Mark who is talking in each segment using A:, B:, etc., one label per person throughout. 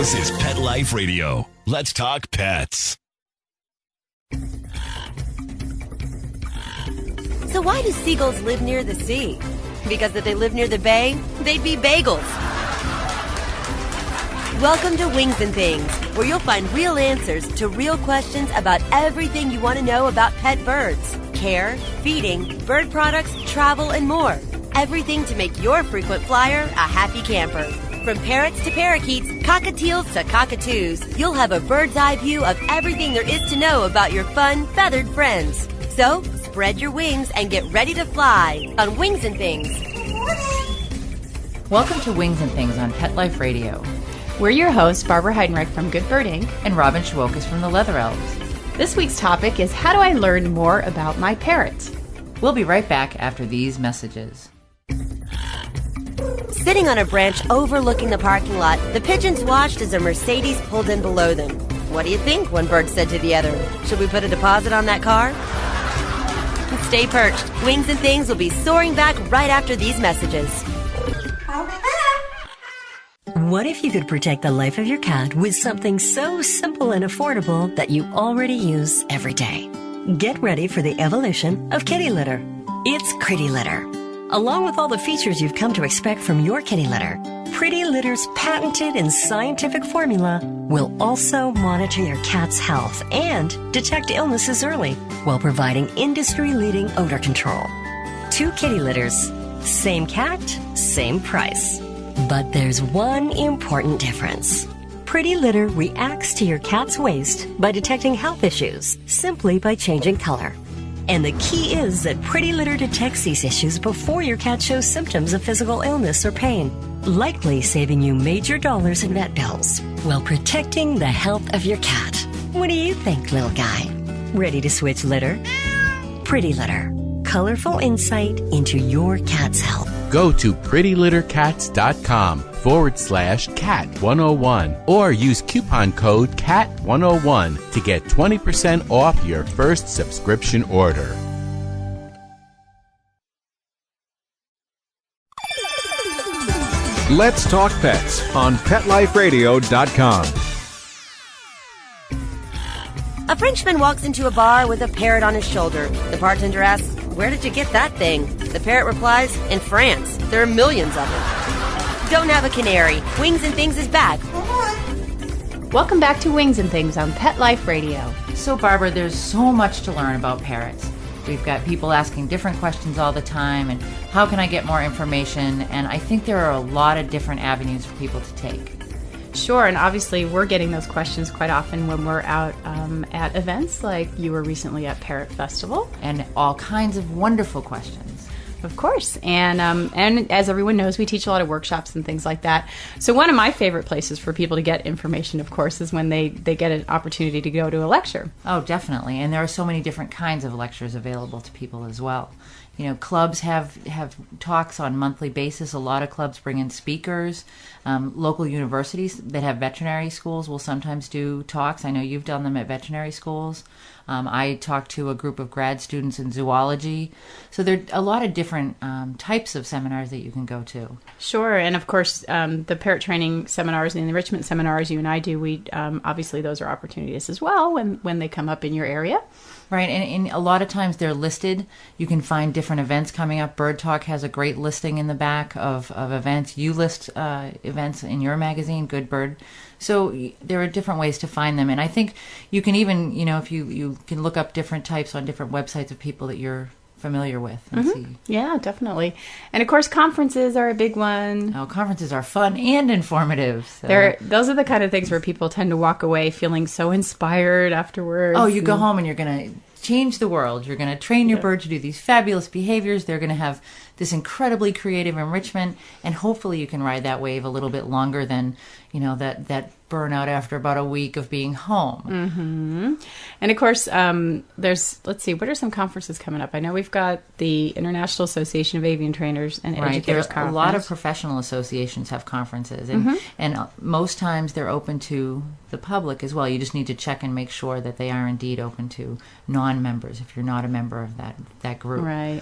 A: This is Pet Life Radio. Let's talk pets.
B: So why do seagulls live near the sea? Because if they lived near the bay, they'd be bagels. Welcome to Wings and Things, where you'll find real answers to real questions about everything you want to know about pet birds. Care, feeding, bird products, travel, and more. Everything to make your frequent flyer a happy camper. From parrots to parakeets, cockatiels to cockatoos, you'll have a bird's eye view of everything there is to know about your fun, feathered friends. So, spread your wings and get ready to fly on Wings and Things.
C: Welcome to Wings and Things on Pet Life Radio.
D: We're your hosts, Barbara Heidenreich from Good Bird Inc.
C: and Robin Shewokis from the Leather Elves.
D: This week's topic is how do I learn more about my parrots?
C: We'll be right back after these messages.
B: Sitting on a branch overlooking the parking lot, the pigeons watched as a Mercedes pulled in below them. What do you think? One bird said to the other. Should we put a deposit on that car? Stay perched. Wings and Things will be soaring back right after these messages.
E: What if you could protect the life of your cat with something so simple and affordable that you already use every day? Get ready for the evolution of kitty litter. It's Pretty Litter. Along with all the features you've come to expect from your kitty litter, Pretty Litter's patented and scientific formula will also monitor your cat's health and detect illnesses early while providing industry-leading odor control. 2 kitty litters, same cat, same price. But there's one important difference. Pretty Litter reacts to your cat's waste by detecting health issues simply by changing color. And the key is that Pretty Litter detects these issues before your cat shows symptoms of physical illness or pain, likely saving you major dollars in vet bills while protecting the health of your cat. What do you think, little guy? Ready to switch litter? Pretty Litter. Colorful insight into your cat's health.
F: Go to prettylittercats.com/cat101 or use coupon code CAT101 to get 20% off your first subscription order.
G: Let's Talk Pets on PetLifeRadio.com.
B: A Frenchman walks into a bar with a parrot on his shoulder. The bartender asks, "Where did you get that thing?" The parrot replies, "In France. There are millions of them." Don't have a canary. Wings and Things is back.
D: Welcome back to Wings and Things on Pet Life Radio.
C: So, Barbara, there's so much to learn about parrots. We've got people asking different questions all the time, and how can I get more information? And I think there are a lot of different avenues for people to take.
D: Sure, and obviously we're getting those questions quite often when we're out at events, like you were recently at Parrot Festival.
C: And all kinds of wonderful questions.
D: Of course, and as everyone knows, we teach a lot of workshops and things like that. So one of my favorite places for people to get information, of course, is when they get an opportunity to go to a lecture.
C: Oh, definitely. And there are so many different kinds of lectures available to people as well. You know, clubs have talks on a monthly basis. A lot of clubs bring in speakers. Local universities that have veterinary schools will sometimes do talks. I know you've done them at veterinary schools. I talked to a group of grad students in zoology. So there are a lot of different types of seminars that you can go to.
D: Sure, and of course, the parrot training seminars and enrichment seminars you and I do, we obviously those are opportunities as well when they come up in your area.
C: Right, and a lot of times they're listed. You can find different events coming up. Bird Talk has a great listing in the back of events. You list events in your magazine, Good Bird. So there are different ways to find them. And I think you can even, if you can look up different types on different websites of people that you're familiar with and see.
D: Yeah, definitely. And of course, conferences are a big one.
C: Oh, conferences are fun and informative. So.
D: Those are the kind of things where people tend to walk away feeling so inspired afterwards.
C: Oh, you go home and you're going to change the world. You're going to train your bird to do these fabulous behaviors. They're going to have this incredibly creative enrichment, and hopefully you can ride that wave a little bit longer than, that burnout after about a week of being home.
D: Mm-hmm. And of course, let's see, what are some conferences coming up? I know we've got the International Association of Avian Trainers and Educators Conference.
C: A lot of professional associations have conferences, and most times they're open to the public as well. You just need to check and make sure that they are indeed open to non-members if you're not a member of that group.
D: Right.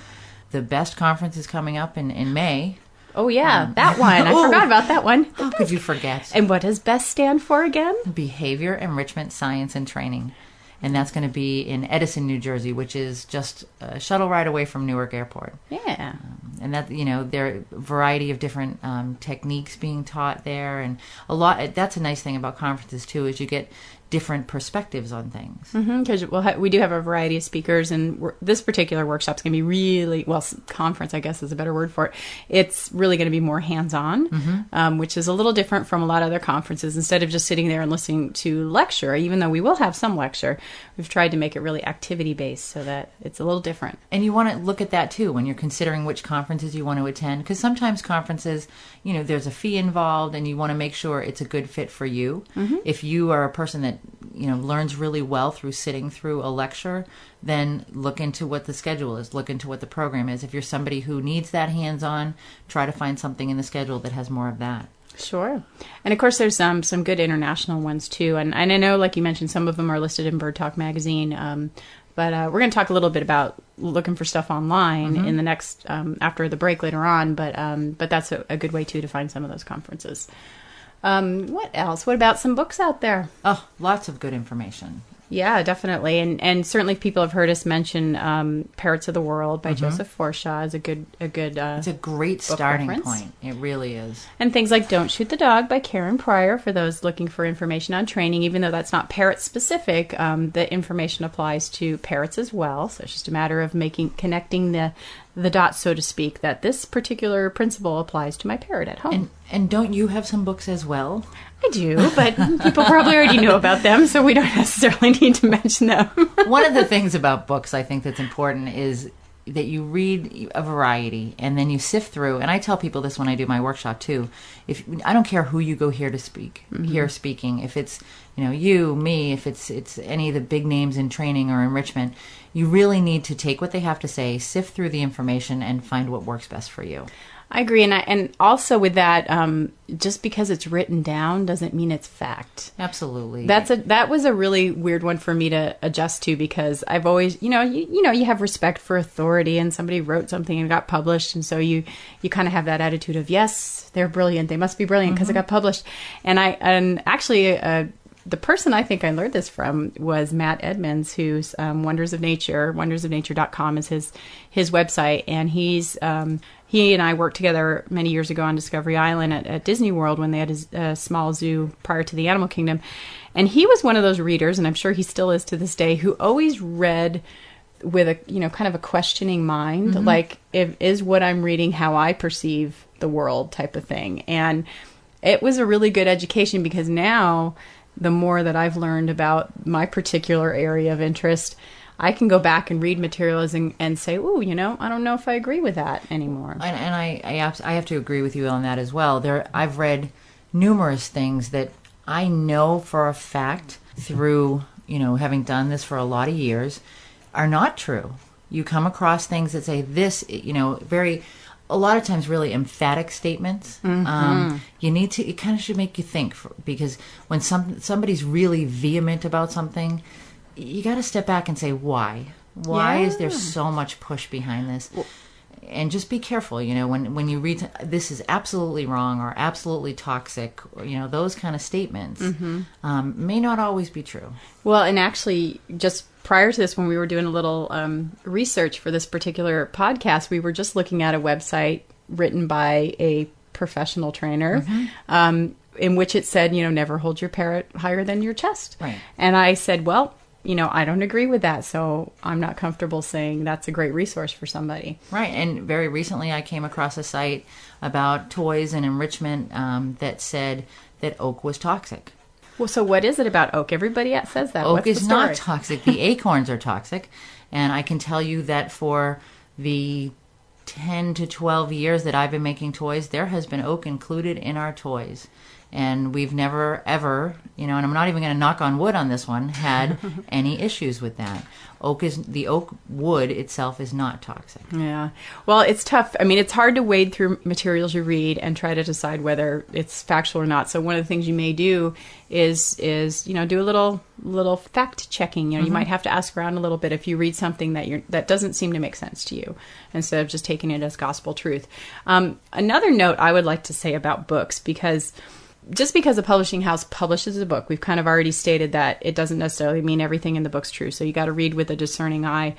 C: The best conference is coming up in May.
D: Oh, yeah, that one. I forgot about that one.
C: How could you forget?
D: And what does BEST stand for again?
C: Behavior Enrichment Science and Training. And that's going to be in Edison, New Jersey, which is just a shuttle ride away from Newark Airport.
D: Yeah.
C: And that, there are a variety of different techniques being taught there. And that's a nice thing about conferences, too, is you get different perspectives on things.
D: Because we do have a variety of speakers, and this particular workshop's going to be really, conference, I guess is a better word for it. It's really going to be more hands-on, which is a little different from a lot of other conferences. Instead of just sitting there and listening to lecture, even though we will have some lecture, we've tried to make it really activity-based so that it's a little different.
C: And you want to look at that, too, when you're considering which conferences you want to attend, because sometimes conferences, there's a fee involved, and you want to make sure it's a good fit for you. If you are a person that learns really well through sitting through a lecture, then look into what the schedule is, look into what the program is. If you're somebody who needs that hands-on, try to find something in the schedule that has more of that.
D: Sure. And of course there's some good international ones too, and I know, like you mentioned, some of them are listed in Bird Talk magazine, but we're going to talk a little bit about looking for stuff online in the next after the break later on, but that's a good way too to find some of those conferences. What else? What about some books out there?
C: Oh, lots of good information.
D: Yeah, definitely. And certainly people have heard us mention Parrots of the World by Joseph Forshaw is a good
C: it's a great starting point. It really is.
D: And things like Don't Shoot the Dog by Karen Pryor for those looking for information on training. Even though that's not parrot specific, the information applies to parrots as well. So it's just a matter of connecting the dots, so to speak, that this particular principle applies to my parrot at home.
C: And don't you have some books as well?
D: I do, but people probably already know about them, so we don't necessarily need to mention them.
C: One of the things about books I think that's important is that you read a variety and then you sift through. And I tell people this when I do my workshop too. I don't care who you go here to hear speaking. If it's you, me, if it's any of the big names in training or enrichment, you really need to take what they have to say, sift through the information, and find what works best for you.
D: I agree, and also with that, just because it's written down doesn't mean it's fact.
C: Absolutely.
D: That was a really weird one for me to adjust to, because I've always, you have respect for authority, and somebody wrote something and got published, and so you kind of have that attitude of, yes, they're brilliant, they must be brilliant because it got published, and actually. The person I think I learned this from was Matt Edmonds, who's Wonders of Nature. Wondersofnature.com is his website, and he and I worked together many years ago on Discovery Island at Disney World when they had a small zoo prior to the Animal Kingdom. And he was one of those readers, and I'm sure he still is to this day, who always read with a kind of a questioning mind, like, is what I'm reading how I perceive the world type of thing. And it was a really good education, because now, the more that I've learned about my particular area of interest, I can go back and read materials and say, ooh, I don't know if I agree with that anymore.
C: And I have to agree with you on that as well. I've read numerous things that I know for a fact through, having done this for a lot of years, are not true. You come across things that say this, a lot of times really emphatic statements. It kind of should make you think, because when somebody's really vehement about something, you got to step back and say, why is there so much push behind this? And just be careful, when you read this is absolutely wrong or absolutely toxic, or, those kind of statements may not always be true.
D: Well, and actually, just prior to this, when we were doing a little research for this particular podcast, we were just looking at a website written by a professional trainer, in which it said, never hold your parrot higher than your chest.
C: Right.
D: And I said, well, I don't agree with that, so I'm not comfortable saying that's a great resource for somebody.
C: Right, and very recently I came across a site about toys and enrichment that said that oak was toxic.
D: Well, so what is it about oak? Everybody says that.
C: Oak is not toxic. The acorns are toxic, and I can tell you that for the 10 to 12 years that I've been making toys, there has been oak included in our toys. And we've never, ever, and I'm not even going to knock on wood on this one, had any issues with that. The oak wood itself is not toxic.
D: Yeah. Well, it's tough. I mean, it's hard to wade through materials you read and try to decide whether it's factual or not. So one of the things you may do is do a little fact checking. You might have to ask around a little bit if you read something that doesn't seem to make sense to you, instead of just taking it as gospel truth. Another note I would like to say about books, because just because a publishing house publishes a book, we've kind of already stated that it doesn't necessarily mean everything in the book's true. So you got to read with a discerning eye.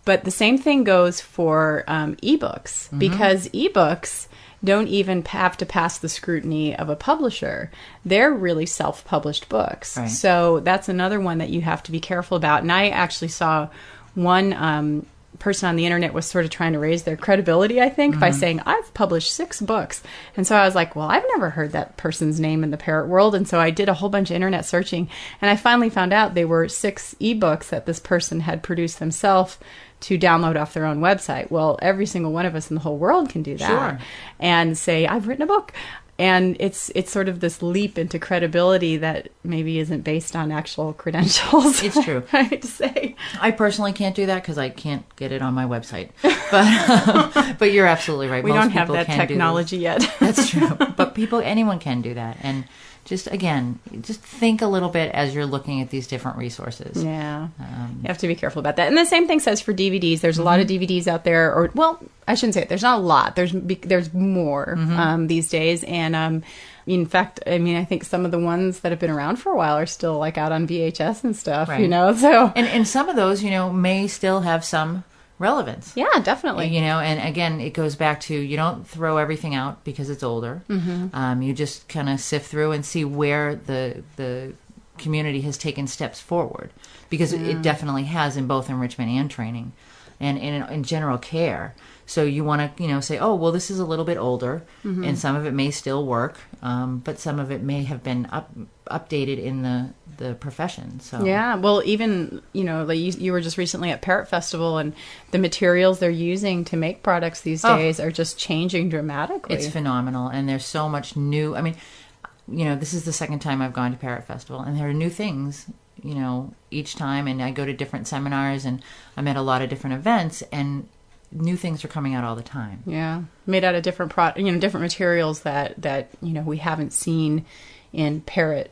D: But the same thing goes for ebooks, because ebooks don't even have to pass the scrutiny of a publisher. They're really self-published books.
C: Right.
D: So that's another one that you have to be careful about. And I actually saw one person on the internet was sort of trying to raise their credibility, I think, by saying, I've published 6 books. And so I was like, well, I've never heard that person's name in the parrot world. And so I did a whole bunch of internet searching, and I finally found out they were 6 ebooks that this person had produced themselves to download off their own website. Well, every single one of us in the whole world can do that.
C: Sure.
D: And say, I've written a book. And it's sort of this leap into credibility that maybe isn't based on actual credentials.
C: It's true.
D: I hate to say.
C: I personally can't do that because I can't get it on my website. But you're absolutely right.
D: We
C: Most
D: don't have
C: people
D: that
C: can
D: technology yet.
C: That's true. But anyone can do that. And just think a little bit as you're looking at these different resources.
D: Yeah. You have to be careful about that. And the same thing says for DVDs. There's a lot of DVDs out there, or, well, I shouldn't say it. There's not a lot. There's more these days. And in fact, I mean, I think some of the ones that have been around for a while are still like out on VHS and stuff,
C: right.
D: So
C: and some of those, may still have some relevance.
D: Yeah, definitely.
C: And again, it goes back to, you don't throw everything out because it's older. You just kind of sift through and see where the community has taken steps forward, because it definitely has in both enrichment and training and in general care. So you want to, say, oh, well, this is a little bit older, and some of it may still work, but some of it may have been updated in the profession. So
D: yeah, well, even like you were just recently at Parrot Festival, and the materials they're using to make products these days are just changing dramatically.
C: It's phenomenal, and there's so much new. I mean, this is the second time I've gone to Parrot Festival, and there are new things, each time, and I go to different seminars, and I'm at a lot of different events, and new things are coming out all the time.
D: Yeah, made out of different different materials that we haven't seen in Parrot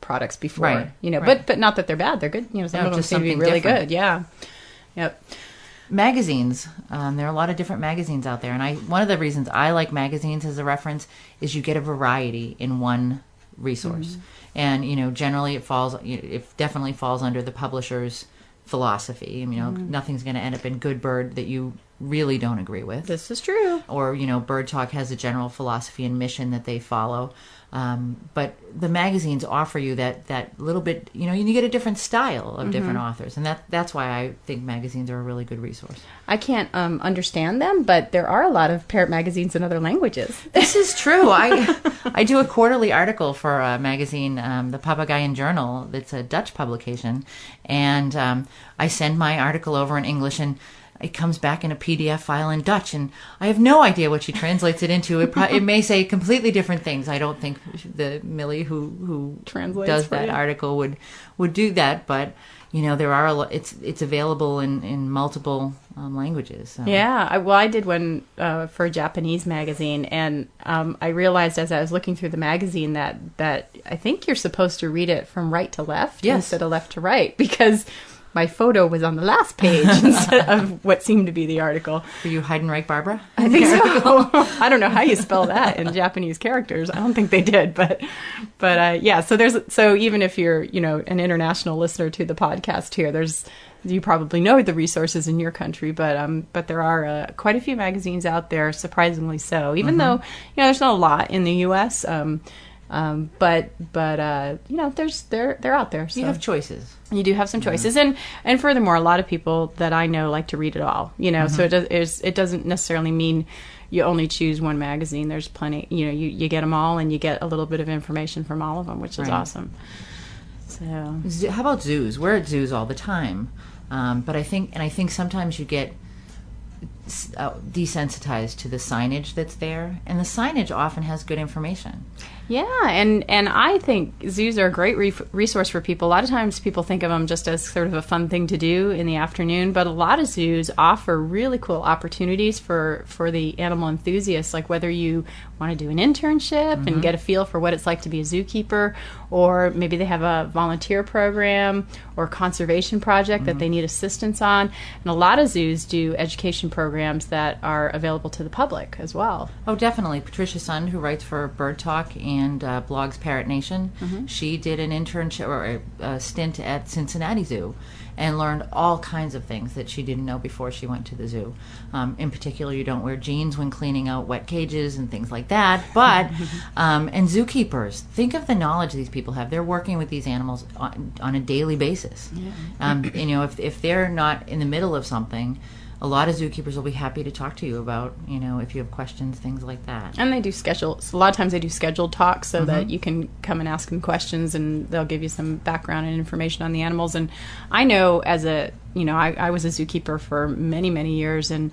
D: products before.
C: Right.
D: Right. But not that they're bad. They're good. Some of them seem to be really good. Yeah. Yep.
C: Magazines. There are a lot of different magazines out there, and one of the reasons I like magazines as a reference is you get a variety in one resource, and generally it definitely falls under the publisher's philosophy. Nothing's going to end up in Good Bird that you really don't agree with.
D: This is true.
C: Or, Bird Talk has a general philosophy and mission that they follow. But the magazines offer you that little bit, you get a different style of different authors. And that's why I think magazines are a really good resource.
D: I can't understand them, but there are a lot of parrot magazines in other languages.
C: This is true. I do a quarterly article for a magazine, the Papagayan Journal. It's a Dutch publication. And I send my article over in English, and it comes back in a PDF file in Dutch, and I have no idea what she translates it into. It may say completely different things. I don't think the Millie who does that article would do that, but there are it's available in multiple languages. So.
D: Yeah, I did one for a Japanese magazine, and I realized as I was looking through the magazine that I think you're supposed to read it from right to left instead of left to right, because my photo was on the last page instead of what seemed to be the article.
C: Were you Heidenreich, Barbara?
D: I think so. I don't know how you spell that in Japanese characters. I don't think they did, but yeah. So even if you're an international listener to the podcast here, you probably know the resources in your country, but there are quite a few magazines out there, surprisingly so. Even though there's not a lot in the U.S. But they're out there. So.
C: You have choices.
D: You do have some choices, and furthermore, a lot of people that I know like to read it all. So it doesn't necessarily mean you only choose one magazine. There's plenty. You get them all, and you get a little bit of information from all of them, which is awesome. So,
C: how about zoos? We're at zoos all the time, but I think sometimes you get desensitized to the signage that's there, and the signage often has good information.
D: Yeah, and I think zoos are a great resource for people. A lot of times people think of them just as sort of a fun thing to do in the afternoon, but a lot of zoos offer really cool opportunities for the animal enthusiasts, like whether you want to do an internship and get a feel for what it's like to be a zookeeper, or maybe they have a volunteer program or conservation project that they need assistance on. And a lot of zoos do education programs that are available to the public as well.
C: Oh, definitely. Patricia Sund, who writes for Bird Talk and blogs Parrot Nation, she did an internship or a stint at Cincinnati Zoo and learned all kinds of things that she didn't know before she went to the zoo. In particular, you don't wear jeans when cleaning out wet cages and things like that. But and zookeepers, think of the knowledge these people have. They're working with these animals on a daily basis. Yeah. If they're not in the middle of something, a lot of zookeepers will be happy to talk to you about, if you have questions, things like that.
D: And they do a lot of times they do scheduled talks so that you can come and ask them questions, and they'll give you some background and information on the animals. And I know I was a zookeeper for many, many years, and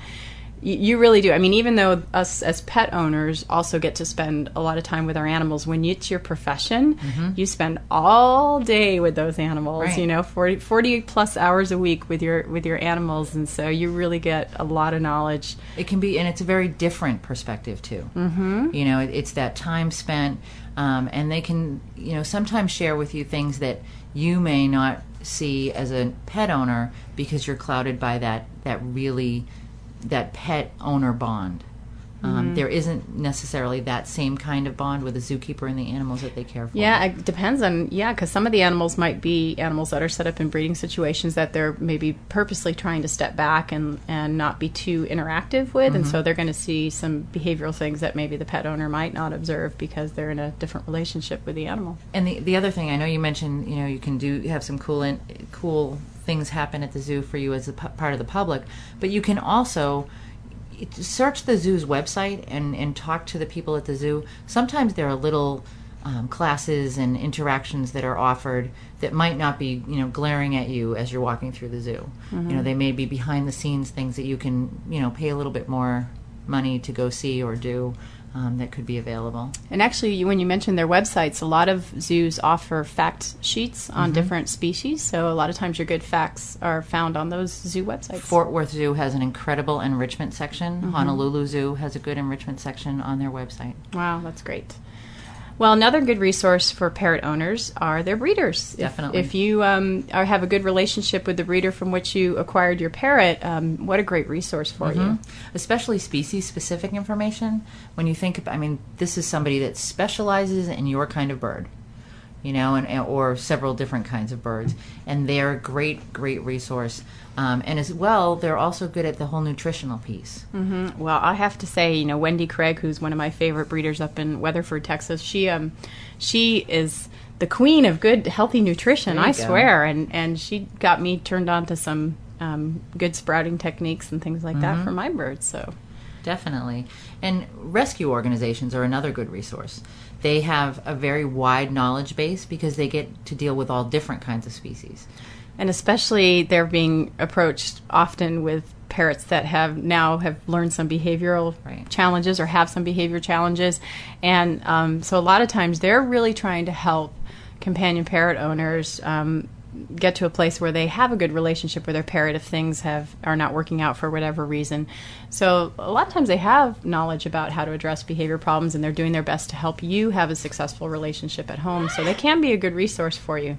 D: you really do. I mean, even though us as pet owners also get to spend a lot of time with our animals, when it's your profession, you spend all day with those animals,
C: right.
D: 40 plus hours a week with your animals. And so you really get a lot of knowledge.
C: It can be, and it's a very different perspective too. It's that time spent, and they can, sometimes share with you things that you may not see as a pet owner because you're clouded by that pet owner bond. There isn't necessarily that same kind of bond with a zookeeper and the animals that they care for.
D: Yeah, it depends on, because some of the animals might be animals that are set up in breeding situations that they're maybe purposely trying to step back and not be too interactive with, and so they're going to see some behavioral things that maybe the pet owner might not observe because they're in a different relationship with the animal.
C: And the other thing, I know you mentioned, you can have some cool things happen at the zoo for you as a part of the public, but you can also search the zoo's website and talk to the people at the zoo. Sometimes there are little classes and interactions that are offered that might not be glaring at you as you're walking through the zoo. They may be behind the scenes things that you can pay a little bit more money to go see or do. That could be available. And
D: actually, when you mentioned their websites, a lot of zoos offer fact sheets on different species, so a lot of times your good facts are found on those zoo websites.
C: Fort Worth Zoo has an incredible enrichment section. Honolulu Zoo has a good enrichment section on their website.
D: Wow, that's great. Well, another good resource for parrot owners are their breeders.
C: Definitely.
D: If you have a good relationship with the breeder from which you acquired your parrot, what a great resource for you.
C: Especially species-specific information. When you think about, this is somebody that specializes in your kind of bird, or several different kinds of birds, and they're a great resource. And as well, they're also good at the whole nutritional piece.
D: Well, I have to say, Wendy Craig, who's one of my favorite breeders up in Weatherford, Texas, she is the queen of good, healthy nutrition, I swear. And she got me turned on to some good sprouting techniques and things like that for my birds. So
C: definitely. And rescue organizations are another good resource. They have a very wide knowledge base because they get to deal with all different kinds of species.
D: And especially they're being approached often with parrots that have learned some behavioral challenges or have some behavior challenges. And so a lot of times they're really trying to help companion parrot owners get to a place where they have a good relationship with their parrot if things are not working out for whatever reason. So a lot of times they have knowledge about how to address behavior problems, and they're doing their best to help you have a successful relationship at home. So they can be a good resource for you.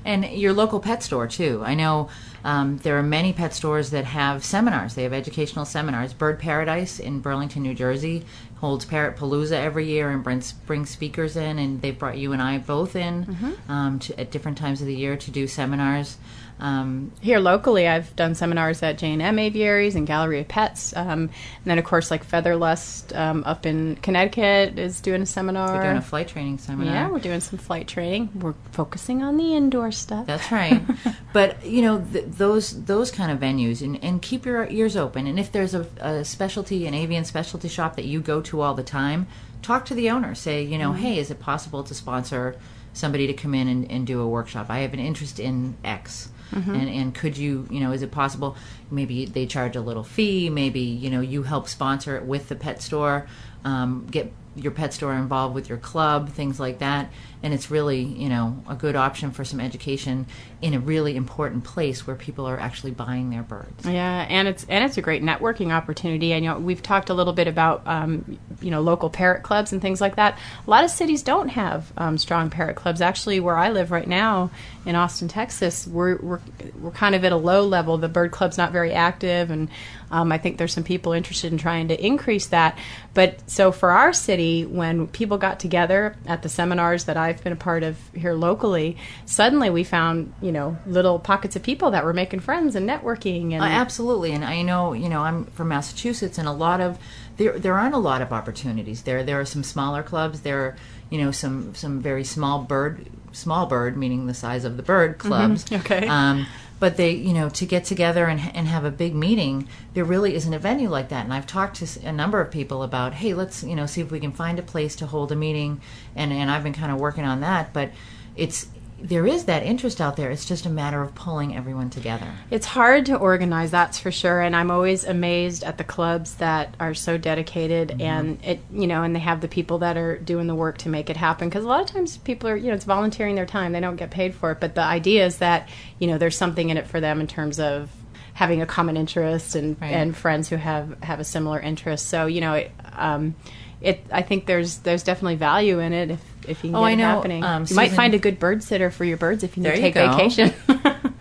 C: And your local pet store, too. I know there are many pet stores that have seminars. They have educational seminars. Bird Paradise in Burlington, New Jersey holds Parrot Palooza every year and brings speakers in, and they've brought you and I both in at different times of the year to do seminars.
D: Here locally, I've done seminars at J&M Aviaries and Gallery of Pets. And then, of course, like Featherlust up in Connecticut is doing a seminar.
C: We're doing a flight training seminar.
D: Yeah, we're doing some flight training. We're focusing on the indoor stuff.
C: That's right. But, those kind of venues, and keep your ears open. And if there's an avian specialty shop that you go to all the time, talk to the owner. Say, hey, is it possible to sponsor somebody to come in and do a workshop. I have an interest in X. And could you, is it possible, maybe they charge a little fee, maybe, you help sponsor it with the pet store, get your pet store involved with your club, things like that. And it's really, a good option for some education in a really important place where people are actually buying their birds.
D: Yeah, and it's a great networking opportunity. And we've talked a little bit about local parrot clubs and things like that. A lot of cities don't have strong parrot clubs. Actually, where I live right now in Austin, Texas, we're kind of at a low level. The bird club's not very active, and I think there's some people interested in trying to increase that. But so for our city, when people got together at the seminars that I've been a part of here locally, suddenly we found, little pockets of people that were making friends and networking. And
C: absolutely. And I know, I'm from Massachusetts, and there aren't a lot of opportunities there. There are some smaller clubs. There are, some very small bird, meaning the size of the bird clubs.
D: Okay.
C: But they, to get together and have a big meeting, there really isn't a venue like that. And I've talked to a number of people about, hey, let's, see if we can find a place to hold a meeting. And I've been kind of working on that. But there is that interest out there. It's just a matter of pulling everyone together.
D: It's hard to organize, that's for sure. And I'm always amazed at the clubs that are so dedicated, and and they have the people that are doing the work to make it happen. Because a lot of times people are, it's volunteering their time. They don't get paid for it. But the idea is that, there's something in it for them in terms of having a common interest and friends who have a similar interest. So, I think there's definitely value in it if you can get it happening. You might find a good bird sitter for your birds if you need to take vacation.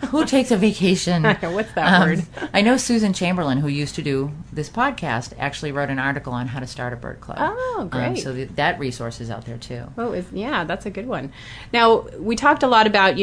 C: Who takes a vacation?
D: What's that word?
C: I know Susan Chamberlain, who used to do this podcast, actually wrote an article on how to start a bird club.
D: Oh, great.
C: So that resource is out there, too.
D: Oh, yeah, that's a good one. Now, we talked a lot about,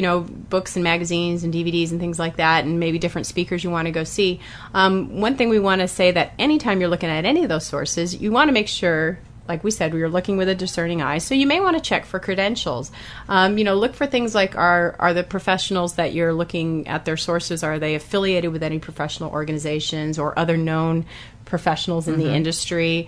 D: books and magazines and DVDs and things like that, and maybe different speakers you want to go see. One thing we want to say that anytime you're looking at any of those sources, you want to make sure, like we said, we were looking with a discerning eye. So you may want to check for credentials. Look for things like, are the professionals that you're looking at their sources, are they affiliated with any professional organizations or other known professionals in the industry?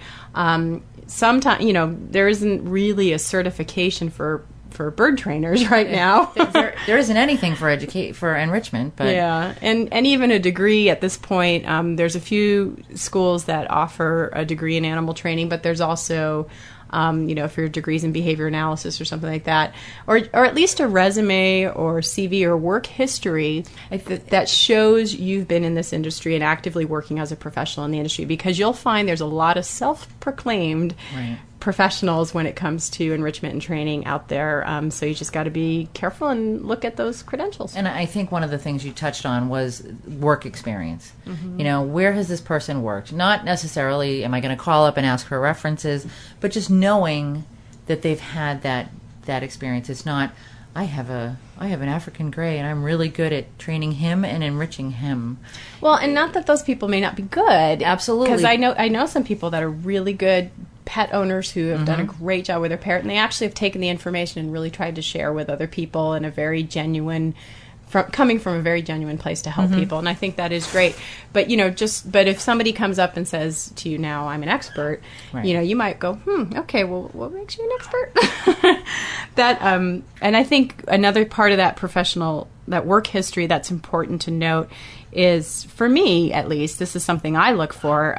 D: Sometimes, there isn't really a certification for bird trainers right now.
C: there isn't anything for enrichment, but
D: yeah, and even a degree at this point. There's a few schools that offer a degree in animal training, but there's also if your degrees in behavior analysis or something like that, or at least a resume or CV or work history that shows you've been in this industry and actively working as a professional in the industry, because you'll find there's a lot of self-proclaimed professionals when it comes to enrichment and training out there. So you just got to be careful and look at those credentials.
C: And I think one of the things you touched on was work experience. Where has this person worked? Not necessarily am I going to call up and ask for references, but just knowing that they've had that experience. It's not, I have an African gray and I'm really good at training him and enriching him.
D: Well, and not that those people may not be good.
C: Absolutely.
D: Because I know some people that are really good pet owners who have done a great job with their parrot, and they actually have taken the information and really tried to share with other people in a very genuine, coming from a very genuine place to help people, and I think that is great. But but if somebody comes up and says to you, "Now I'm an expert," you might go, okay, well, what makes you an expert? And I think another part of that work history that's important to note is, for me at least, this is something I look for.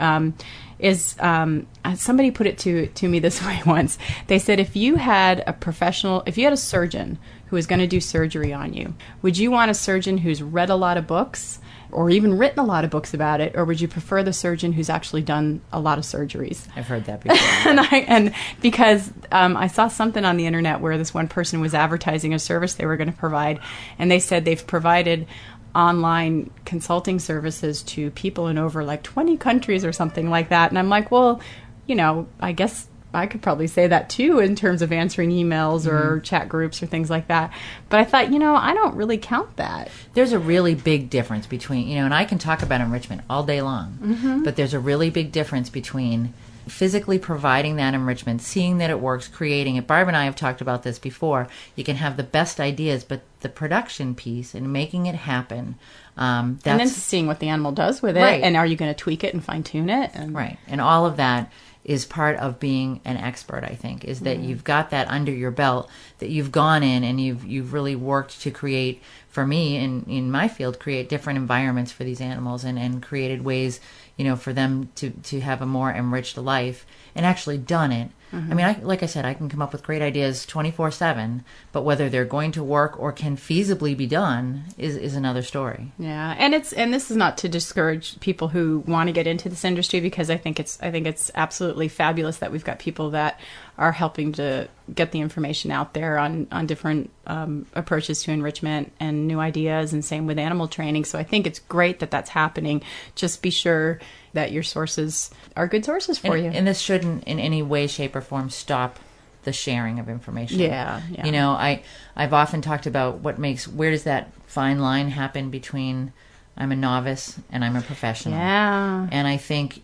D: Somebody put it to me this way once. They said, if you had a surgeon who was going to do surgery on you, would you want a surgeon who's read a lot of books or even written a lot of books about it, or would you prefer the surgeon who's actually done a lot of surgeries?
C: I've heard that before.
D: and because I saw something on the internet where this one person was advertising a service they were going to provide, and they said they've provided online consulting services to people in over 20 countries or something like that. And I'm like, well, I guess I could probably say that too in terms of answering emails or chat groups or things like that. But I thought, I don't really count that.
C: There's a really big difference between, and I can talk about enrichment all day long, but there's a really big difference between physically providing that enrichment, seeing that it works, creating it. Barbara and I have talked about this before. You can have the best ideas, but the production piece and making it happen. And
D: then seeing what the animal does with it, and are you going to tweak it and fine tune it?
C: And all of that is part of being an expert, I think, is that you've got that under your belt, that you've gone in and you've really worked to create, for me, in my field, create different environments for these animals and created ways, for them to have a more enriched life, and actually done it. I mean, like I said, I can come up with great ideas 24/7, but whether they're going to work or can feasibly be done is another story.
D: Yeah, and this is not to discourage people who want to get into this industry, because I think it's absolutely fabulous that we've got people that are helping to get the information out there on different approaches to enrichment and new ideas, and same with animal training. So I think it's great that that's happening. Just be sure that your sources are good sources for you.
C: And this shouldn't in any way, shape, or form stop the sharing of information.
D: Yeah.
C: I've often talked about where does that fine line happen between I'm a novice and I'm a professional. Yeah. And I think,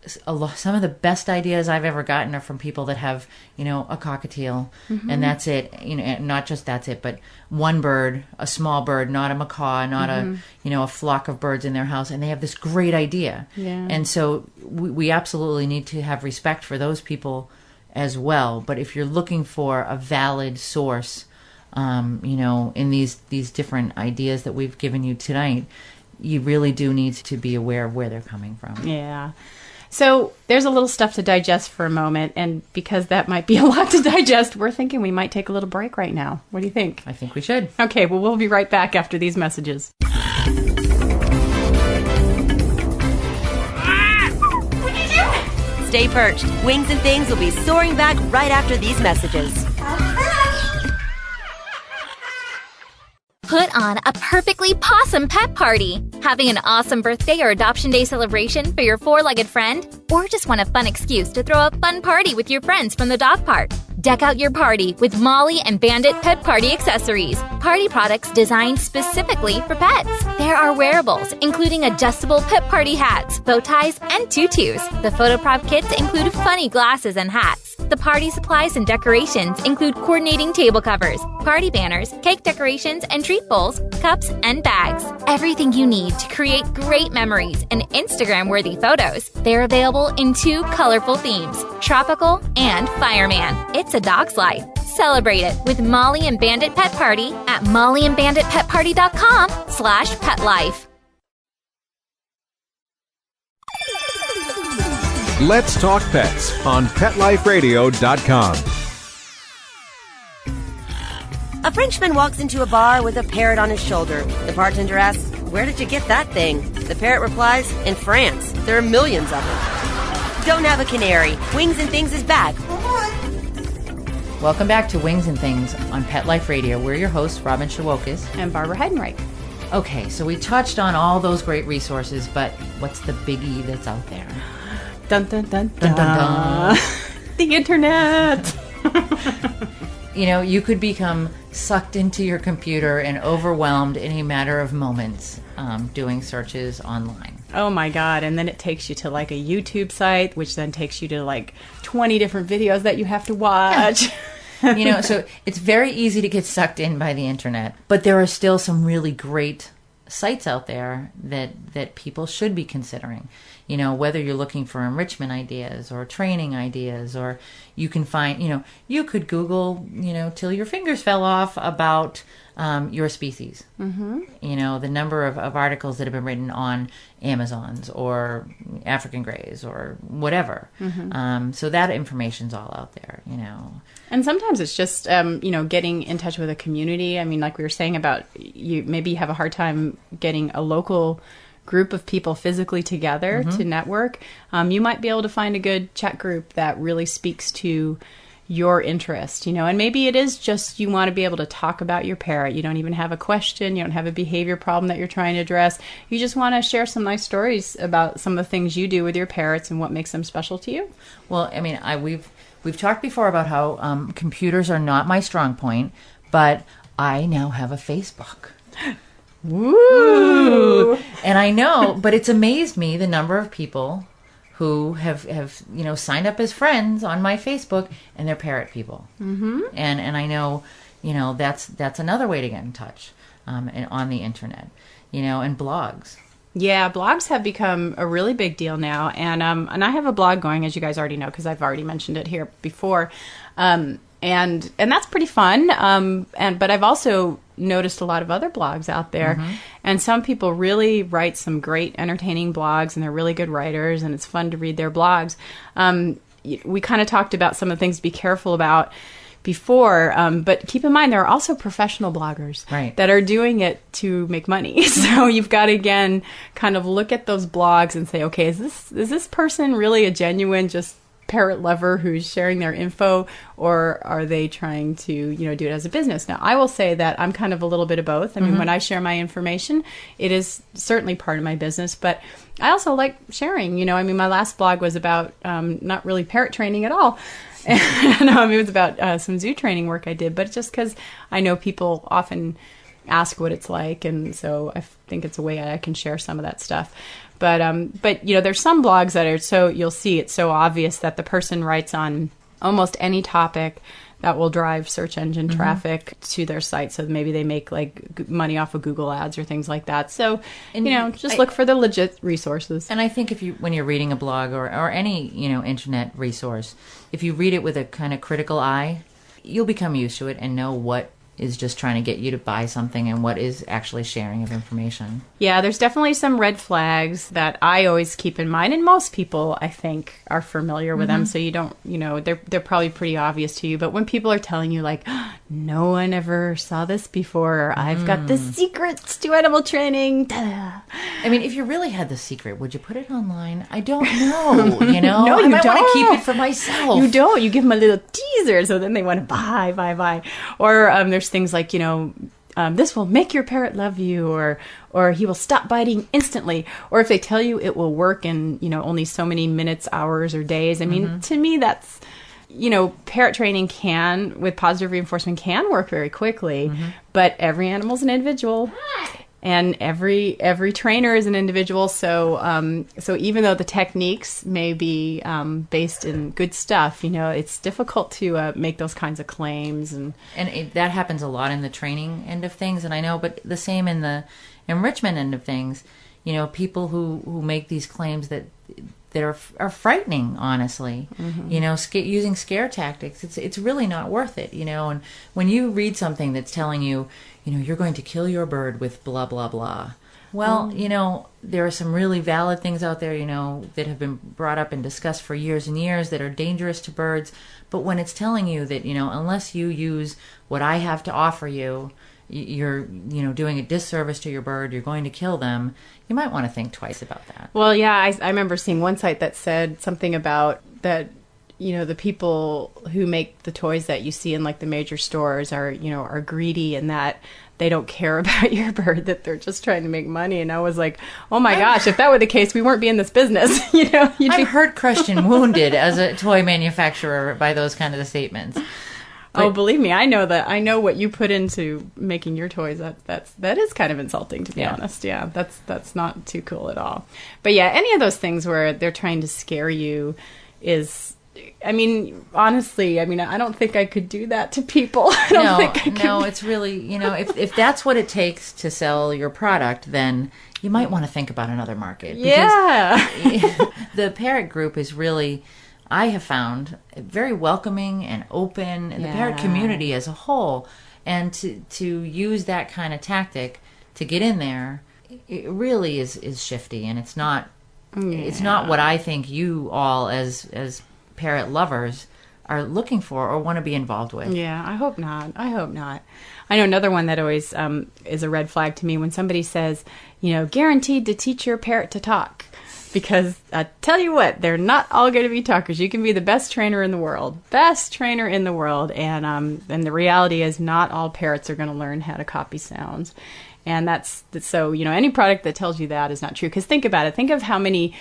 C: some of the best ideas I've ever gotten are from people that have, a cockatiel, and that's it. Not just that's it, but one bird, a small bird, not a macaw, not a flock of birds in their house, and they have this great idea. Yeah. And so we absolutely need to have respect for those people as well. But if you're looking for a valid source, in these different ideas that we've given you tonight, you really do need to be aware of where they're coming from.
D: Yeah. So there's a little stuff to digest for a moment, and because that might be a lot to digest, we're thinking we might take a little break right now. What do you think?
C: I think we should.
D: Okay, well, we'll be right back after these messages.
B: Stay perched. Wings and Things will be soaring back right after these messages.
H: Put on a perfectly possum pet party. Having an awesome birthday or adoption day celebration for your four-legged friend? Or just want a fun excuse to throw a fun party with your friends from the dog park? Deck out your party with Molly and Bandit Pet Party accessories. Party products designed specifically for pets. There are wearables, including adjustable pet party hats, bow ties, and tutus. The photo prop kits include funny glasses and hats. The party supplies and decorations include coordinating table covers, party banners, cake decorations, and treat bowls, cups, and bags. Everything you need to create great memories and Instagram-worthy photos. They're available in 2 colorful themes, tropical and fireman. It's a dog's life. Celebrate it with Molly and Bandit Pet Party at mollyandbanditpetparty.com/petlife.
G: Let's Talk Pets on PetLifeRadio.com.
B: A Frenchman walks into a bar with a parrot on his shoulder. The bartender asks, "Where did you get that thing?" The parrot replies, "In France. There are millions of them." Don't have a canary. Wings and Things is back.
C: Welcome back to Wings and Things on Pet Life Radio. We're your hosts, Robin Shewokis
D: and Barbara Heidenreich.
C: Okay, so we touched on all those great resources, but what's the biggie that's out there?
D: Dun, dun, dun, dun. Dun, dun, dun. The internet.
C: You could become sucked into your computer and overwhelmed in a matter of moments doing searches online.
D: Oh my God. And then it takes you to like a YouTube site, which then takes you to like 20 different videos that you have to watch.
C: So it's very easy to get sucked in by the internet, but there are still some really great sites out there that people should be considering. Whether you're looking for enrichment ideas or training ideas, or you can find, you could Google, till your fingers fell off about your species. Mm-hmm. The number of articles that have been written on Amazons or African Greys or whatever. Mm-hmm. So that information's all out there,
D: And sometimes it's just, getting in touch with a community. I mean, like we were saying about maybe you have a hard time getting a local group of people physically together to network. You might be able to find a good chat group that really speaks to your interest, and maybe it is just you want to be able to talk about your parrot. You don't even have a question. You don't have a behavior problem that you're trying to address. You just want to share some nice stories about some of the things you do with your parrots and what makes them special to you.
C: Well, I mean, we've talked before about how computers are not my strong point, but I now have a Facebook.
D: Woo!
C: And I know, but it's amazed me the number of people who have signed up as friends on my Facebook, and they're parrot people. Mm-hmm. And I know, that's another way to get in touch on the internet, and blogs.
D: Yeah, blogs have become a really big deal now, and I have a blog going, as you guys already know, because I've already mentioned it here before, and that's pretty fun. But I've also noticed a lot of other blogs out there, and some people really write some great, entertaining blogs, and they're really good writers, and it's fun to read their blogs. We kind of talked about some of the things to be careful about before, but keep in mind there are also professional bloggers that are doing it to make money. So you've got to, again, kind of look at those blogs and say, okay, is this person really a genuine just parrot lover who's sharing their info, or are they trying to do it as a business? Now, I will say that I'm kind of a little bit of both. I mean, when I share my information, it is certainly part of my business, but I also like sharing. I mean, my last blog was about not really parrot training at all. And it was about some zoo training work I did, but just because I know people often ask what it's like, and so I think it's a way I can share some of that stuff. But there's some blogs that are so, you'll see it's so obvious that the person writes on almost any topic that will drive search engine traffic to their site. So maybe they make like money off of Google ads or things like that. So, just look for the legit resources.
C: And I think when you're reading a blog or any, internet resource, if you read it with a kind of critical eye, you'll become used to it and know what is just trying to get you to buy something and what is actually sharing of information.
D: Yeah, there's definitely some red flags that I always keep in mind, and most people, I think, are familiar with them, so you don't, they're probably pretty obvious to you. But when people are telling you, like, no one ever saw this before, or I've got the secrets to animal training, ta-da.
C: I mean, if you really had the secret, would you put it online? I don't know,
D: No, you
C: I might
D: don't.
C: want to keep it for myself.
D: You don't. You give them a little teaser, so then they want to buy. Or there's things like, this will make your parrot love you, or he will stop biting instantly. Or if they tell you it will work in, only so many minutes, hours, or days. I mean, to me, that's, parrot training with positive reinforcement can work very quickly, but every animal's an individual. And every trainer is an individual, so even though the techniques may be based in good stuff, it's difficult to make those kinds of claims, and
C: that happens a lot in the training end of things, and I know, but the same in the enrichment end of things. People who make these claims that are frightening, honestly. Using scare tactics, it's really not worth it. And when you read something that's telling you, you're going to kill your bird with blah, blah, blah. Well, there are some really valid things out there, that have been brought up and discussed for years and years that are dangerous to birds. But when it's telling you that, unless you use what I have to offer you, you're, doing a disservice to your bird, you're going to kill them, you might want to think twice about that.
D: Well, yeah, I remember seeing one site that said something about that, the people who make the toys that you see in like the major stores are greedy, and that they don't care about your bird, that they're just trying to make money. And I was like, oh my gosh, if that were the case, we wouldn't be in this business.
C: I'm hurt, crushed, and wounded as a toy manufacturer by those kind of statements.
D: Oh, believe me, I know that. I know what you put into making your toys. That is kind of insulting, to be honest. Yeah, that's not too cool at all. But yeah, any of those things where they're trying to scare you is, I mean, honestly, I don't think I could do that to people. No,
C: it's really, if that's what it takes to sell your product, then you might want to think about another market.
D: Yeah.
C: The parrot group is really, I have found, very welcoming and open, and the parrot community as a whole. And to use that kind of tactic to get in there, it really is shifty, and it's not what I think you all as parrot lovers are looking for or want to be involved with.
D: Yeah, I hope not. I know another one that always is a red flag to me when somebody says, guaranteed to teach your parrot to talk. Because I tell you what, they're not all going to be talkers. You can be the best trainer in the world, and the reality is not all parrots are going to learn how to copy sounds. And that's so, any product that tells you that is not true. Because think about it. Think of how many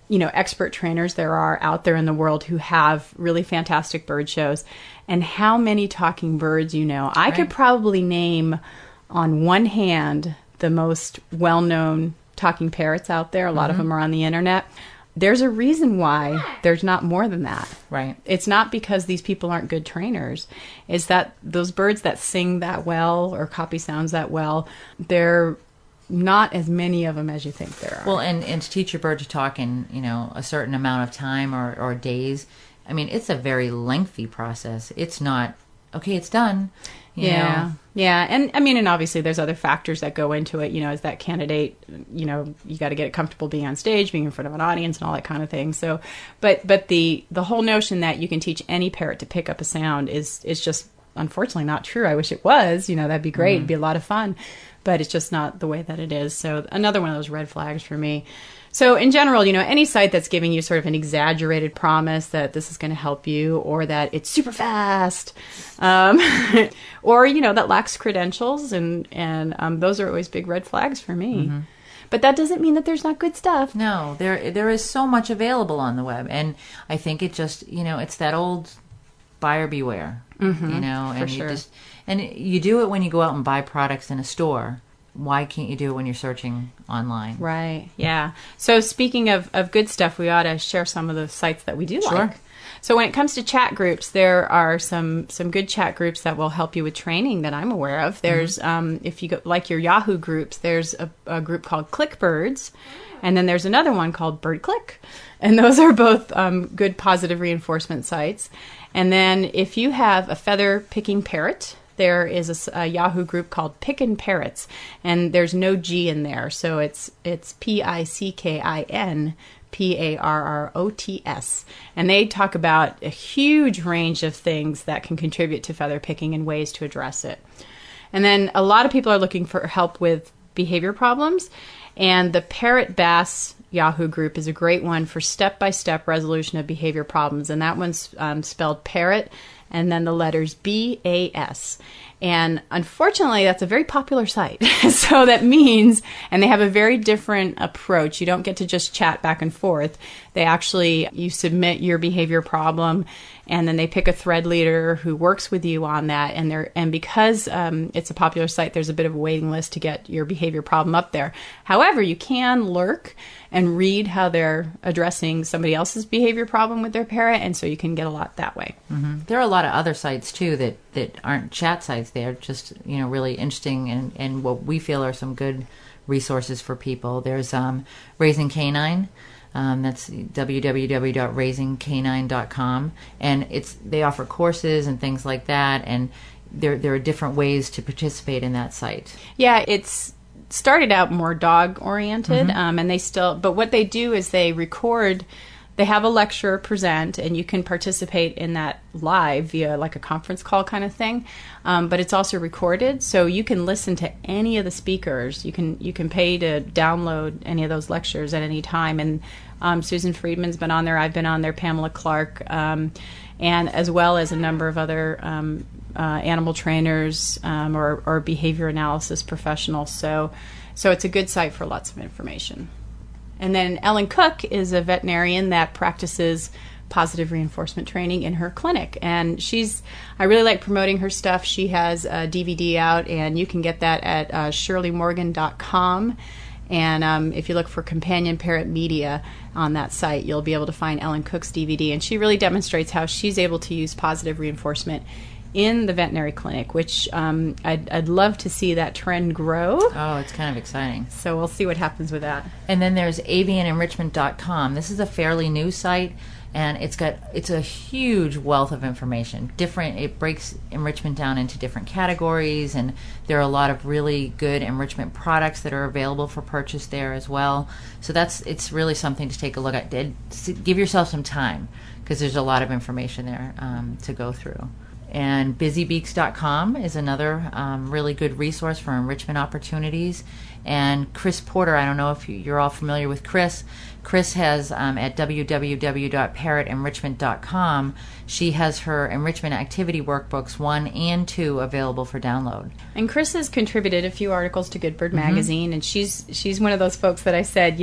D: expert trainers there are out there in the world who have really fantastic bird shows, and how many talking birds I could probably name on one hand the most well-known talking parrots out there. A lot of them are on the internet. There's a reason why there's not more than that.
C: Right.
D: It's not because these people aren't good trainers. It's that those birds that sing that well or copy sounds that well, they're not as many of them as you think there are.
C: Well, and to teach your bird to talk in, a certain amount of time or days, I mean, it's a very lengthy process. It's not, okay, it's done. You know?
D: Yeah. And I mean, and obviously there's other factors that go into it, as that candidate, you got to get it comfortable being on stage, being in front of an audience and all that kind of thing. So, but the whole notion that you can teach any parrot to pick up a sound is just unfortunately not true. I wish it was, that'd be great. It'd be a lot of fun, but it's just not the way that it is. So another one of those red flags for me. So in general, any site that's giving you sort of an exaggerated promise that this is going to help you, or that it's super fast, or, that lacks credentials, and those are always big red flags for me. Mm-hmm. But that doesn't mean that there's not good stuff.
C: No, there is so much available on the web. And I think it just, it's that old buyer beware, and
D: sure.
C: you do it when you go out and buy products in a store. Why can't you do it when you're searching online?
D: Right. Yeah. So speaking of good stuff, we ought to share some of the sites that we do like. So when it comes to chat groups, there are some good chat groups that will help you with training that I'm aware of. There's, if you go, like your Yahoo groups, there's a group called ClickBirds, and then there's another one called BirdClick. And those are both good positive reinforcement sites. And then if you have a feather picking parrot, there is a Yahoo group called Pickin' Parrots, and there's no G in there, so it's PICKIN PARROTS, and they talk about a huge range of things that can contribute to feather picking and ways to address it. And then a lot of people are looking for help with behavior problems, and the Parrot Bass Yahoo group is a great one for step-by-step resolution of behavior problems, and that one's spelled parrot and then the letters BAS. And unfortunately, that's a very popular site. So that means, and they have a very different approach. You don't get to just chat back and forth. They actually, you submit your behavior problem, and then they pick a thread leader who works with you on that. And because it's a popular site, there's a bit of a waiting list to get your behavior problem up there. However, you can lurk and read how they're addressing somebody else's behavior problem with their parrot, and so you can get a lot that way.
C: Mm-hmm. There are a lot of other sites too that aren't chat sites. They're just really interesting and what we feel are some good resources for people. There's Raising Canine. That's www.raisingcanine.com, and they offer courses and things like that, and there are different ways to participate in that site.
D: Yeah, it's started out more dog oriented, and but what they do is they record. They have a lecturer present, and you can participate in that live via like a conference call kind of thing. But it's also recorded, so you can listen to any of the speakers. You can pay to download any of those lectures at any time. And Susan Friedman's been on there. I've been on there. Pamela Clark, and as well as a number of other animal trainers or behavior analysis professionals. So it's a good site for lots of information. And then Ellen Cook is a veterinarian that practices positive reinforcement training in her clinic. And I really like promoting her stuff. She has a DVD out, and you can get that at shirleymorgan.com. And if you look for Companion Parrot Media on that site, you'll be able to find Ellen Cook's DVD. And she really demonstrates how she's able to use positive reinforcement in the veterinary clinic, which I'd love to see that trend grow.
C: Oh, it's kind of exciting.
D: So we'll see what happens with that.
C: And then there's avianenrichment.com. This is a fairly new site, and it's a huge wealth of information. It breaks enrichment down into different categories, and there are a lot of really good enrichment products that are available for purchase there as well. So it's really something to take a look at. Give yourself some time, because there's a lot of information there to go through. And busybeaks.com is another really good resource for enrichment opportunities. And Chris Porter, I don't know if you're all familiar with Chris. Chris has at www.parrotenrichment.com, she has her enrichment activity workbooks 1 and 2 available for download.
D: And Chris has contributed a few articles to Good Bird Magazine, and she's one of those folks that I said,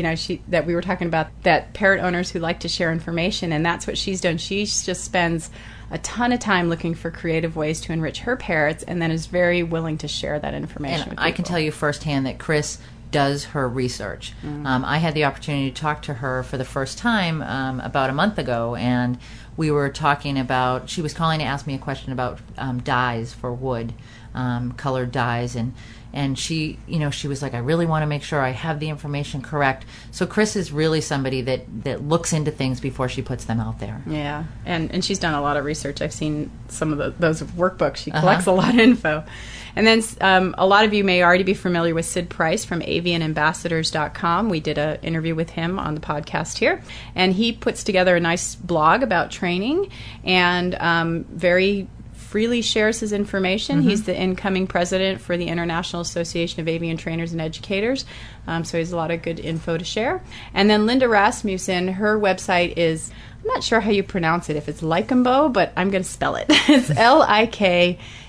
D: that we were talking about, that parrot owners who like to share information, and that's what she's done. She just spends a ton of time looking for creative ways to enrich her parrots, and then is very willing to share that information with people.
C: I can tell you firsthand that Chris does her research. I had the opportunity to talk to her for the first time about a month ago, and we were talking about, she was calling to ask me a question about dyes for wood, colored dyes, and she, she was like, I really want to make sure I have the information correct. So Chris is really somebody that looks into things before she puts them out there.
D: Yeah, and she's done a lot of research. I've seen some of those workbooks. She collects a lot of info. And then a lot of you may already be familiar with Sid Price from avianambassadors.com. We did an interview with him on the podcast here. And he puts together a nice blog about training and very freely shares his information. He's the incoming president for the International Association of Avian Trainers and Educators. So he has a lot of good info to share. And then Linda Rasmussen, her website is, I'm not sure how you pronounce it, if it's Lycambo, but I'm going to spell it. It's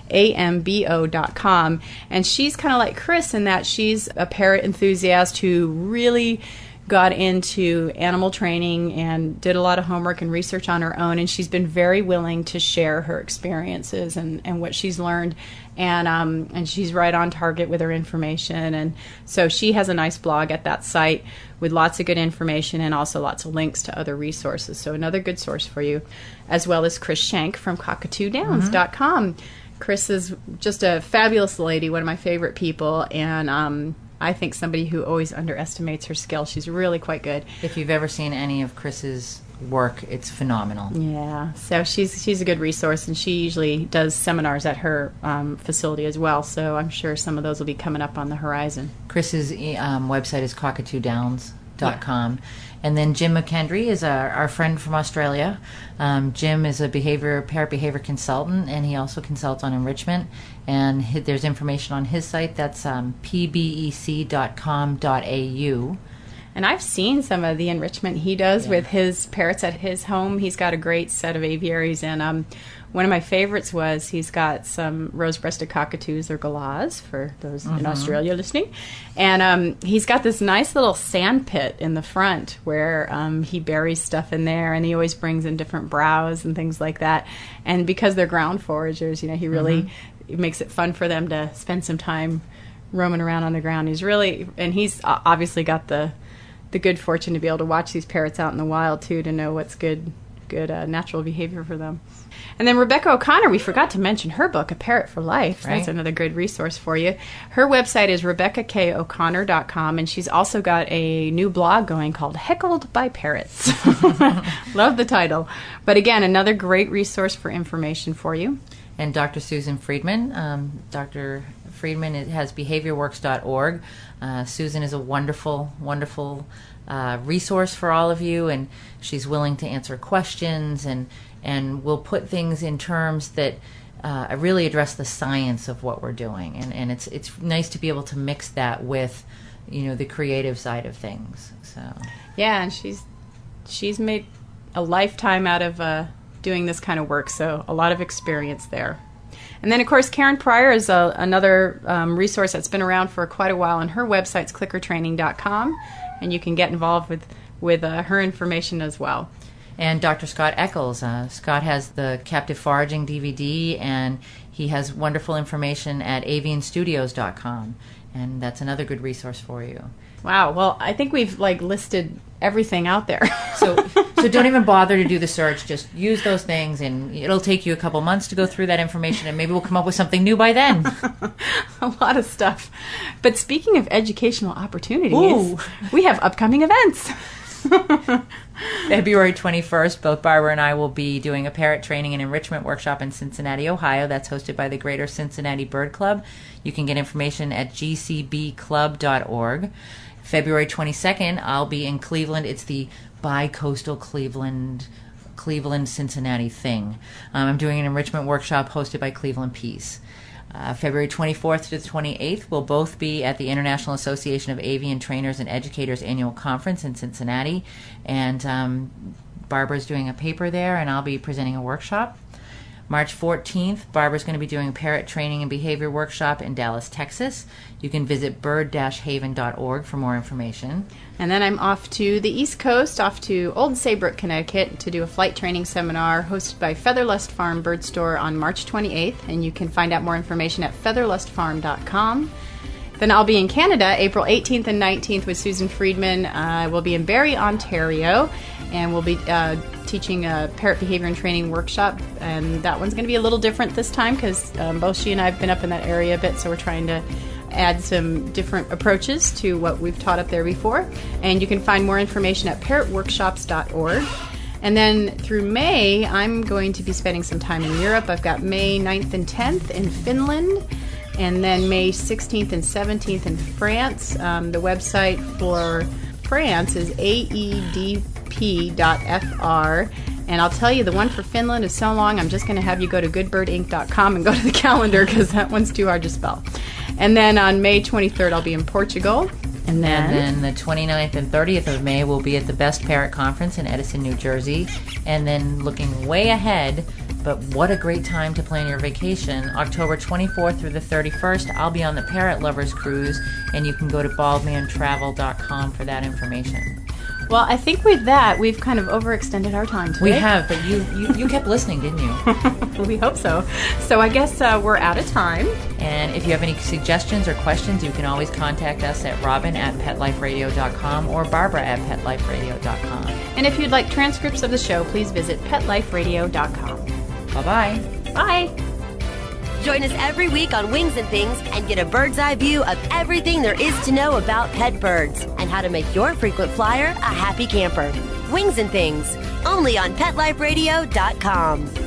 D: LIKAMBO.com. And she's kind of like Chris in that she's a parrot enthusiast who really got into animal training and did a lot of homework and research on her own, and she's been very willing to share her experiences and what she's learned, and she's right on target with her information. And so she has a nice blog at that site with lots of good information and also lots of links to other resources. So another good source for you, as well as Chris Schenk from cockatoodowns.com. Chris is just a fabulous lady, one of my favorite people, and I think somebody who always underestimates her skill. She's really quite good.
C: If you've ever seen any of Chris's work, it's phenomenal.
D: Yeah, so she's a good resource, and she usually does seminars at her facility as well, so I'm sure some of those will be coming up on the horizon.
C: Chris's website is cockatoodowns.com. Yeah. And then Jim McKendry is our friend from Australia. Jim is a parrot behavior consultant, and he also consults on enrichment. And there's information on his site. That's pbec.com.au.
D: And I've seen some of the enrichment he does with his parrots at his home. He's got a great set of aviaries, and one of my favorites was he's got some rose-breasted cockatoos, or galahs, for those in Australia listening. And he's got this nice little sand pit in the front where he buries stuff in there, and he always brings in different browse and things like that. And because they're ground foragers, he really makes it fun for them to spend some time roaming around on the ground. He's obviously got the good fortune to be able to watch these parrots out in the wild too, to know what's good natural behavior for them. And then Rebecca O'Connor, we forgot to mention her book, A Parrot for Life. Right. That's another good resource for you. Her website is RebeccaKO'Connor.com, and she's also got a new blog going called Heckled by Parrots. Love the title. But again, another great resource for information for you.
C: And Dr. Susan Friedman. Dr. Friedman has behaviorworks.org. Susan is a wonderful, wonderful resource for all of you, and she's willing to answer questions and will put things in terms that really address the science of what we're doing. And it's nice to be able to mix that with, the creative side of things. So
D: yeah, and she's made a lifetime out of doing this kind of work, so a lot of experience there. And then, of course, Karen Pryor is another resource that's been around for quite a while, and her website's clickertraining.com, and you can get involved with her information as well.
C: And Dr. Scott Eccles. Scott has the Captive Foraging DVD, and he has wonderful information at avianstudios.com, and that's another good resource for you.
D: Wow. Well, I think we've listed everything out there.
C: So don't even bother to do the search. Just use those things, and it'll take you a couple months to go through that information, and maybe we'll come up with something new by then.
D: A lot of stuff. But speaking of educational opportunities, we have upcoming events.
C: February 21st, both Barbara and I will be doing a parrot training and enrichment workshop in Cincinnati, Ohio. That's hosted by the Greater Cincinnati Bird Club. You can get information at gcbclub.org. February 22nd, I'll be in Cleveland. It's the bi-coastal Cleveland-Cincinnati thing. I'm doing an enrichment workshop hosted by Cleveland Peace. February 24th to the 28th, we'll both be at the International Association of Avian Trainers and Educators annual conference in Cincinnati. And Barbara's doing a paper there, and I'll be presenting a workshop. March 14th, Barbara's going to be doing a parrot training and behavior workshop in Dallas, Texas. You can visit bird-haven.org for more information.
D: And then I'm off to the East Coast, off to Old Saybrook, Connecticut, to do a flight training seminar hosted by Featherlust Farm Bird Store on March 28th. And you can find out more information at featherlustfarm.com. Then I'll be in Canada, April 18th and 19th with Susan Friedman. We'll be in Barrie, Ontario, and we'll be teaching a parrot behavior and training workshop, and that one's going to be a little different this time because both she and I have been up in that area a bit, so we're trying to add some different approaches to what we've taught up there before. And you can find more information at parrotworkshops.org. And then through May, I'm going to be spending some time in Europe. I've got May 9th and 10th in Finland, and then May 16th and 17th in France. The website for France is aedp.fr. And I'll tell you, the one for Finland is so long, I'm just going to have you go to goodbirdinc.com and go to the calendar because that one's too hard to spell. And then on May 23rd, I'll be in Portugal. And
C: then the 29th and 30th of May, we'll be at the Best Parrot Conference in Edison, New Jersey. And then looking way ahead, but what a great time to plan your vacation. October 24th through the 31st, I'll be on the Parrot Lovers Cruise, and you can go to baldmantravel.com for that information.
D: Well, I think with that, we've kind of overextended our time today.
C: We have, but you kept listening, didn't you?
D: We hope so. So I guess we're out of time.
C: And if you have any suggestions or questions, you can always contact us at robin@petliferadio.com or barbara@petliferadio.com.
D: And if you'd like transcripts of the show, please visit petliferadio.com.
C: Bye-bye.
D: Bye.
B: Join us every week on Wings and Things and get a bird's eye view of everything there is to know about pet birds and how to make your frequent flyer a happy camper. Wings and Things, only on PetLifeRadio.com.